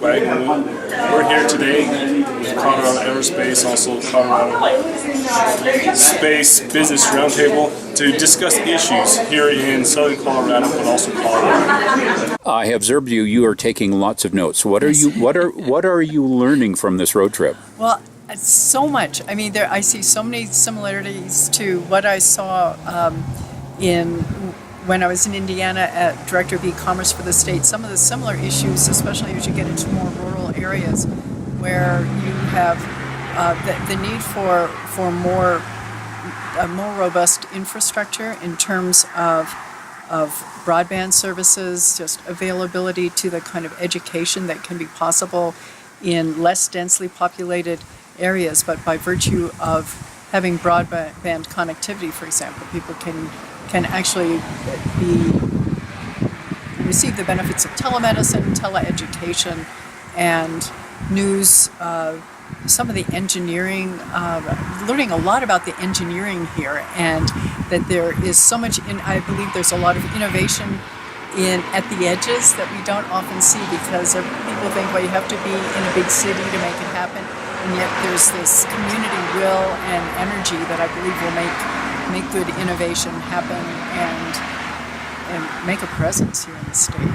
We're here today with Colorado Aerospace, also Colorado Space Business Roundtable, to discuss issues here in southern Colorado, but also Colorado. I have observed you are taking lots of notes. What are you learning from this road trip? Well, so much. I mean, I see so many similarities to what I saw when I was in Indiana at Director of E-Commerce for the state. Some of the similar issues, especially as you get into more rural areas, where you have the need for a more robust infrastructure in terms of broadband services, just availability to the kind of education that can be possible in less densely populated areas. But by virtue of having broadband connectivity, for example, people can actually receive the benefits of telemedicine, teleeducation, and news. Some of the engineering, learning a lot about the engineering here, and that there is so much. I believe there's a lot of innovation at the edges that we don't often see, because people think, well, you have to be in a big city to make it happen, and yet there's this community will and energy that I believe will make good innovation happen and make a presence here in the state.